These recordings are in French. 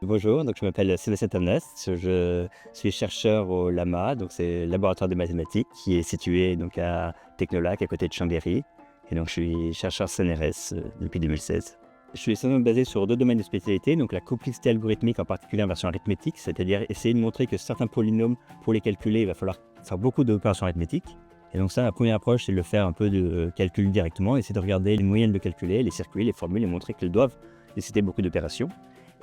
Bonjour, donc je m'appelle Sébastien Tamnas, je suis chercheur au LAMA, donc c'est le laboratoire de mathématiques qui est situé donc à Technolac, à côté de Chambéry. Et donc je suis chercheur CNRS depuis 2016. Je suis essentiellement basé sur deux domaines de spécialité, donc la complexité algorithmique en particulier en version arithmétique, c'est-à-dire essayer de montrer que certains polynômes, pour les calculer, il va falloir faire beaucoup d'opérations arithmétiques. Et donc ça, la première approche, c'est de le faire un peu de calcul directement, essayer de regarder les moyennes de calculer, les circuits, les formules et montrer qu'elles doivent nécessiter beaucoup d'opérations.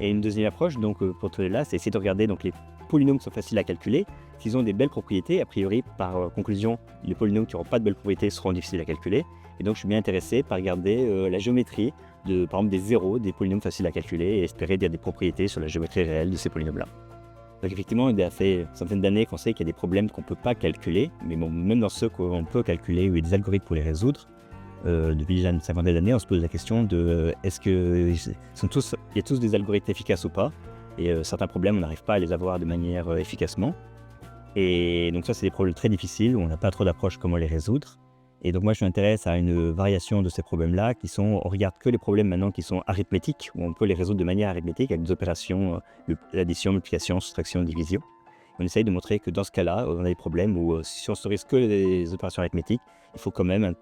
Et une deuxième approche, donc pour tout là, c'est essayer de regarder donc les polynômes qui sont faciles à calculer, s'ils ont des belles propriétés. A priori, par conclusion, les polynômes qui n'auront pas de belles propriétés seront difficiles à calculer. Et donc je suis bien intéressé par regarder la géométrie de, par exemple, des zéros, des polynômes faciles à calculer et espérer dire des propriétés sur la géométrie réelle de ces polynômes-là. Donc effectivement, il y a fait une centaine d'années qu'on sait qu'il y a des problèmes qu'on ne peut pas calculer, mais bon, même dans ceux qu'on peut calculer, où il y a des algorithmes pour les résoudre. Depuis déjà une cinquantaine d'années, on se pose la question de est-ce qu'il y a tous des algorithmes efficaces ou pas. Et certains problèmes, on n'arrive pas à les avoir de manière efficacement. Et donc ça, c'est des problèmes très difficiles où on n'a pas trop d'approche comment les résoudre. Et donc moi, je m'intéresse à une variation de ces problèmes-là qui sont, on regarde que les problèmes maintenant qui sont arithmétiques, où on peut les résoudre de manière arithmétique avec des opérations d'addition, multiplication, soustraction, division. On essaye de montrer que dans ce cas-là, on a des problèmes où si on s'autorise que les opérations arithmétiques, il faut quand même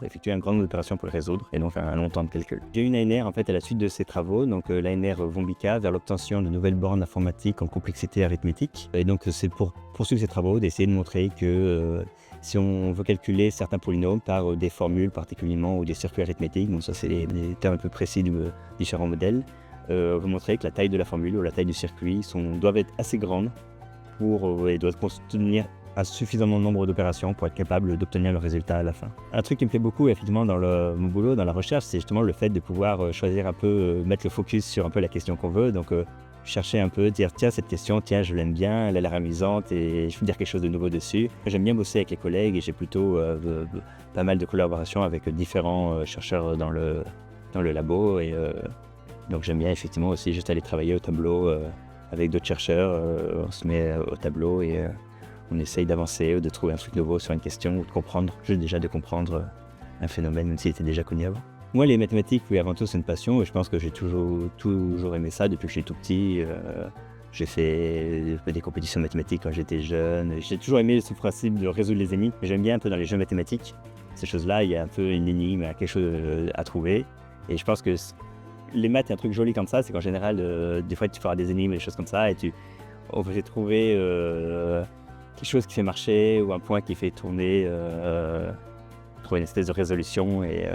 effectuer un grand nombre d'opérations pour les résoudre et donc faire un long temps de calcul. J'ai eu une ANR en fait à la suite de ces travaux, donc l'ANR Vombika vers l'obtention de nouvelles bornes informatiques en complexité arithmétique. Et donc c'est pour poursuivre ces travaux d'essayer de montrer que si on veut calculer certains polynômes par des formules particulièrement ou des circuits arithmétiques, donc ça c'est des termes un peu précis de différents modèles, on veut montrer que la taille de la formule ou la taille du circuit doivent être assez grandes et doivent contenir à suffisamment de nombre d'opérations pour être capable d'obtenir le résultat à la fin. Un truc qui me plaît beaucoup effectivement dans mon boulot, dans la recherche, c'est justement le fait de pouvoir choisir un peu, mettre le focus sur un peu la question qu'on veut. Donc chercher un peu, dire tiens cette question, tiens je l'aime bien, elle a l'air amusante et je veux dire quelque chose de nouveau dessus. J'aime bien bosser avec les collègues et j'ai plutôt pas mal de collaborations avec différents chercheurs dans le labo. Et donc j'aime bien effectivement aussi juste aller travailler au tableau avec d'autres chercheurs. On se met au tableau et on essaye d'avancer ou de trouver un truc nouveau sur une question ou de comprendre, juste déjà de comprendre un phénomène même s'il était déjà connu avant. Moi, les mathématiques, oui, avant tout, c'est une passion et je pense que j'ai toujours aimé ça depuis que je suis tout petit. J'ai fait des compétitions de mathématiques quand j'étais jeune. J'ai toujours aimé ce principe de résoudre les énigmes, mais j'aime bien un peu dans les jeux mathématiques. Ces choses-là, il y a un peu une énigme, quelque chose à trouver. Et je pense que les maths, il y a un truc joli comme ça, c'est qu'en général, des fois, tu feras des énigmes, des choses comme ça, et on va trouver quelque chose qui fait marcher ou un point qui fait tourner, trouver une espèce de résolution et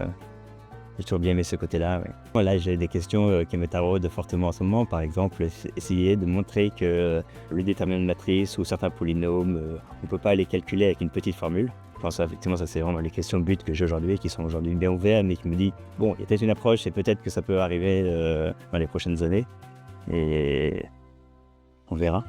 j'ai toujours bien aimé ce côté-là. Ouais. Là, j'ai des questions qui me taraudent fortement en ce moment. Par exemple, essayer de montrer que le déterminant de matrice ou certains polynômes, on ne peut pas les calculer avec une petite formule. Je pense effectivement, ça c'est vraiment les questions de but que j'ai aujourd'hui, qui sont aujourd'hui bien ouvertes, mais qui me disent bon, il y a peut-être une approche et peut-être que ça peut arriver dans les prochaines années. Et on verra.